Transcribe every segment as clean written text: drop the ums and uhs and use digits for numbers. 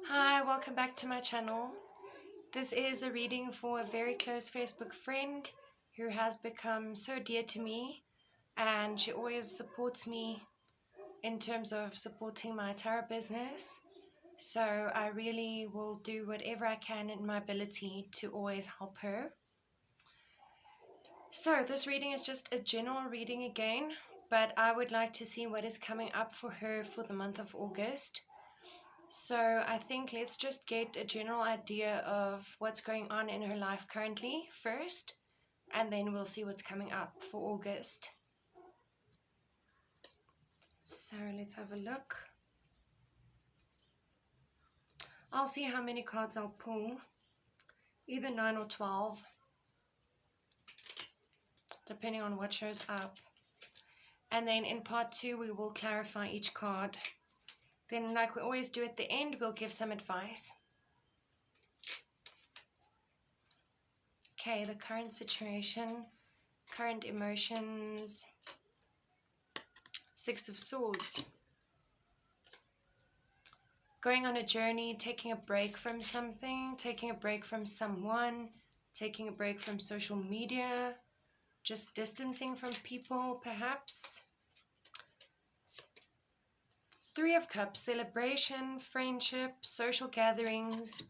Hi, welcome back to my channel. This is a reading for a very close Facebook friend who has become so dear to me, and she always supports me in terms of supporting my tarot business. So I really will do whatever I can in my ability to always help her. So this reading is just a general reading again, but I would like to see what is coming up for her for the month of August. So I think let's just get a general idea of what's going on in her life currently first, and then we'll see what's coming up for August. So let's have a look. I'll see how many cards I'll pull, either 9 or 12, depending on what shows up. And then in part 2 we will clarify each card. Then, like we always do at the end, we'll give some advice. Okay, the current situation, current emotions, Six of Swords. Going on a journey, taking a break from something, taking a break from someone, taking a break from social media, just distancing from people, perhaps. Three of Cups, celebration, friendship, social gatherings,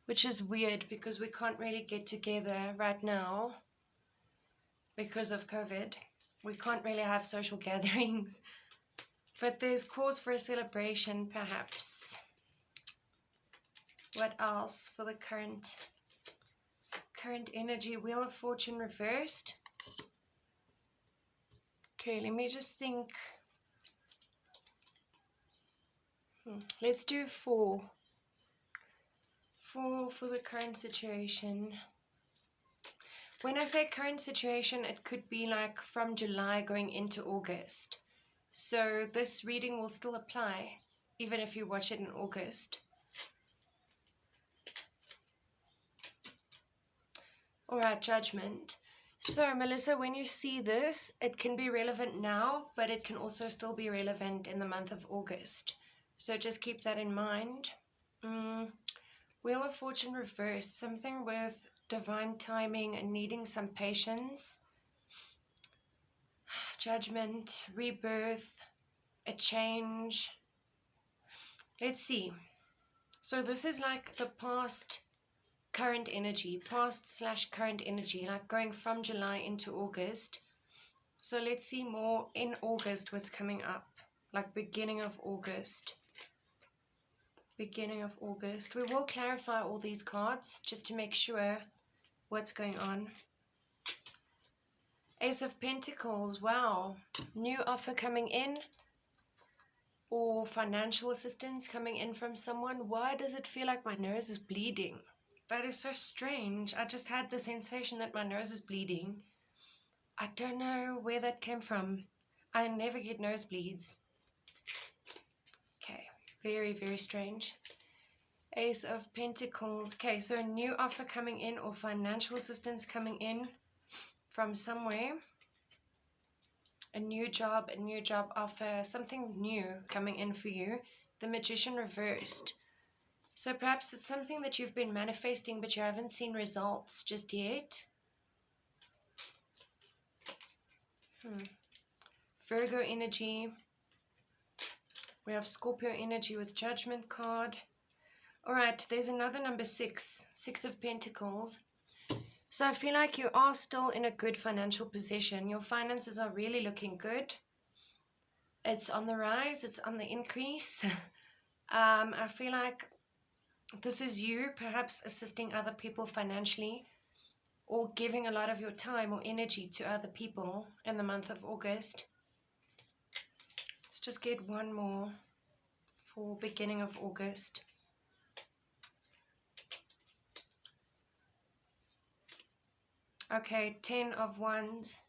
which is weird because we can't really get together right now because of COVID. We can't really have social gatherings, but there's cause for a celebration, perhaps. What else for the current energy? Wheel of Fortune reversed. Okay, let me just think. Let's do 4. 4 for the current situation. When I say current situation, it could be like from July going into August. So this reading will still apply, even if you watch it in August. Alright, Judgment. So, Melissa, when you see this, it can be relevant now, but it can also still be relevant in the month of August. So just keep that in mind. Wheel of Fortune reversed, something with divine timing and needing some patience. Judgment, rebirth, a change. Let's see. So this is like the past current energy, past/current energy, like going from July into August. So let's see more in August what's coming up, like beginning of August. Beginning of August. We will clarify all these cards just to make sure what's going on. Ace of Pentacles, wow. New offer coming in, or financial assistance coming in from someone. Why does it feel like my nose is bleeding? That is so strange. I just had the sensation that my nose is bleeding. I don't know where that came from. I never get nosebleeds. Okay, very, very strange. Ace of Pentacles. Okay, so a new offer coming in or financial assistance coming in from somewhere. A new job offer, something new coming in for you. The Magician reversed. So perhaps it's something that you've been manifesting but you haven't seen results just yet. Virgo energy. We have Scorpio energy with Judgment card. Alright, there's another number 6. 6 of Pentacles. So I feel like you are still in a good financial position. Your finances are really looking good. It's on the rise. It's on the increase. I feel like this is you perhaps assisting other people financially, or giving a lot of your time or energy to other people in the month of August. Let's just get one more for beginning of August. Okay, 10 of Wands.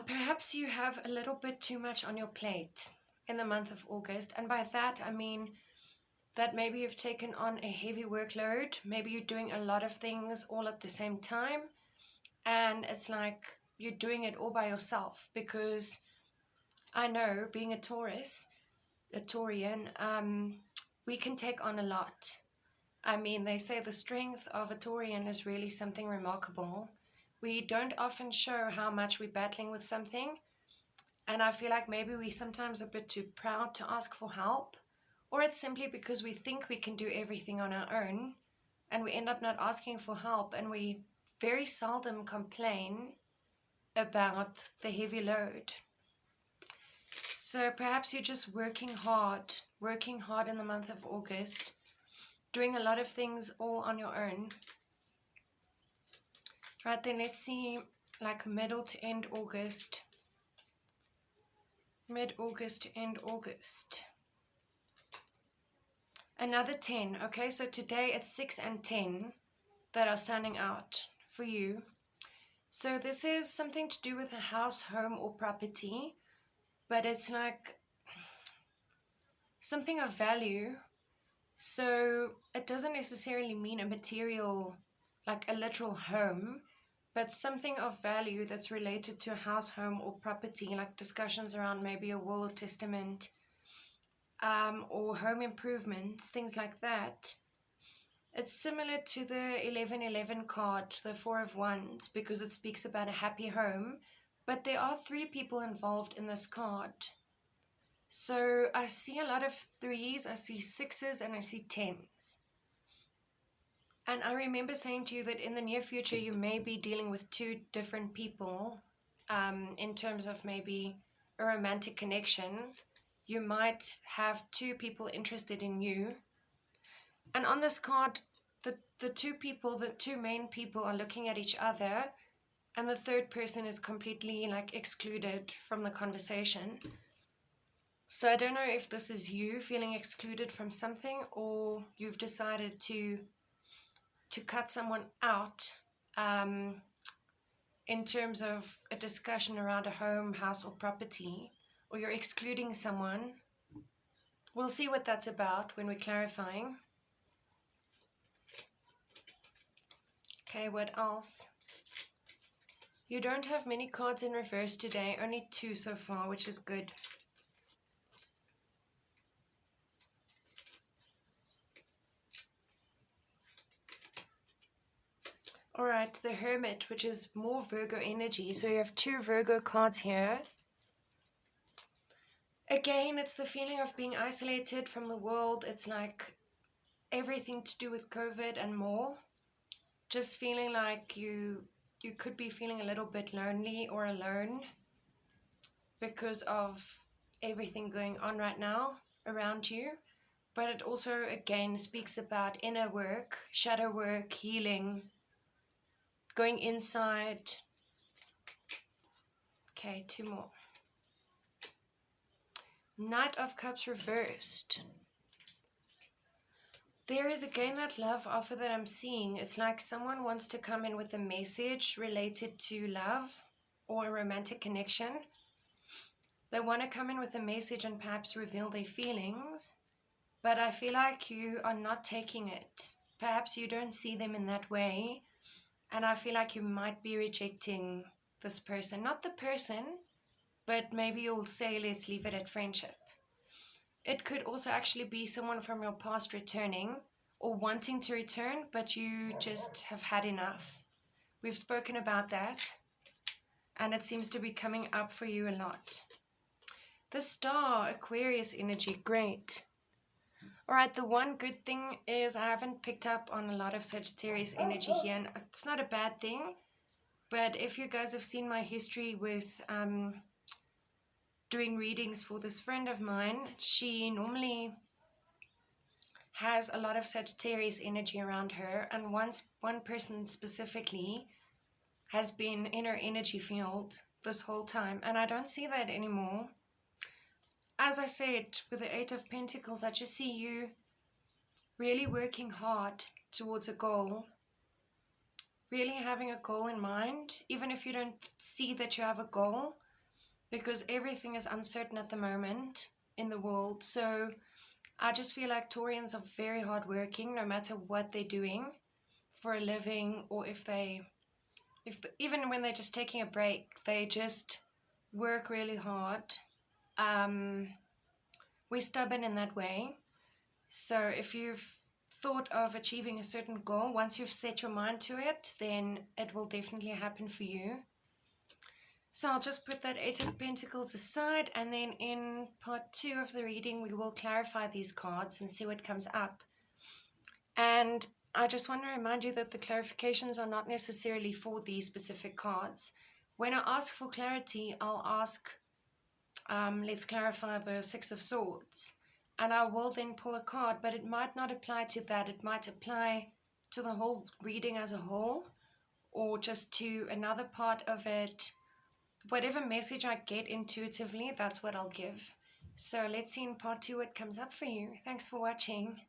Perhaps you have a little bit too much on your plate in the month of August. And by that, I mean that maybe you've taken on a heavy workload. Maybe you're doing a lot of things all at the same time. And it's like you're doing it all by yourself. Because I know, being a Taurus, a Taurian, we can take on a lot. I mean, they say the strength of a Taurian is really something remarkable. We don't often show how much we're battling with something, and I feel like maybe we sometimes a bit too proud to ask for help, or it's simply because we think we can do everything on our own, and we end up not asking for help, and we very seldom complain about the heavy load. So perhaps you're just working hard in the month of August, doing a lot of things all on your own. Right, then let's see like middle to end August. Mid-August to end August. Another 10. Okay, so today it's 6 and 10 that are standing out for you. So this is something to do with a house, home, or property, but it's like something of value. So it doesn't necessarily mean a material, like a literal home, but something of value that's related to a house, home, or property, like discussions around maybe a will or testament, or home improvements, things like that. It's similar to the 1111 card, the Four of Wands, because it speaks about a happy home, but there are 3 people involved in this card. So I see a lot of 3s, I see 6s, and I see 10s. And I remember saying to you that in the near future you may be dealing with 2 different people, in terms of maybe a romantic connection. You might have 2 people interested in you. And on this card, the 2 people, the 2 main people are looking at each other, and the 3rd person is completely like excluded from the conversation. So I don't know if this is you feeling excluded from something, or you've decided to cut someone out, in terms of a discussion around a home, house, or property, or you're excluding someone. We'll see what that's about when we're clarifying. Okay, what else? You don't have many cards in reverse today, only 2 so far, which is good. Alright, the Hermit, which is more Virgo energy. So you have 2 Virgo cards here. Again, it's the feeling of being isolated from the world. It's like everything to do with COVID and more. Just feeling like you could be feeling a little bit lonely or alone because of everything going on right now around you. But it also, again, speaks about inner work, shadow work, healing, going inside. Okay, 2 more. Knight of Cups reversed. There is again that love offer that I'm seeing. It's like someone wants to come in with a message related to love or a romantic connection. They want to come in with a message and perhaps reveal their feelings, but I feel like you are not taking it. Perhaps you don't see them in that way, and I feel like you might be rejecting this person. Not the person, but maybe you'll say, let's leave it at friendship. It could also actually be someone from your past returning or wanting to return, but you just have had enough. We've spoken about that, and it seems to be coming up for you a lot. The Star, Aquarius energy, great. Alright, the one good thing is I haven't picked up on a lot of Sagittarius energy here, and it's not a bad thing, but if you guys have seen my history with doing readings for this friend of mine, she normally has a lot of Sagittarius energy around her, and one person specifically has been in her energy field this whole time, and I don't see that anymore. As I said, with the 8 of Pentacles, I just see you really working hard towards a goal, really having a goal in mind, even if you don't see that you have a goal, because everything is uncertain at the moment in the world. So I just feel like Taurians are very hardworking, no matter what they're doing for a living, or even when they're just taking a break, they just work really hard, We're stubborn in that way. So if you've thought of achieving a certain goal, once you've set your mind to it, then it will definitely happen for you. So I'll just put that Eight of Pentacles aside, and then in part 2 of the reading, we will clarify these cards and see what comes up. And I just want to remind you that the clarifications are not necessarily for these specific cards. When I ask for clarity, I'll ask, let's clarify the Six of Swords. And I will then pull a card, but it might not apply to that. It might apply to the whole reading as a whole, or just to another part of it. Whatever message I get intuitively, that's what I'll give. So let's see in part 2 what comes up for you. Thanks for watching.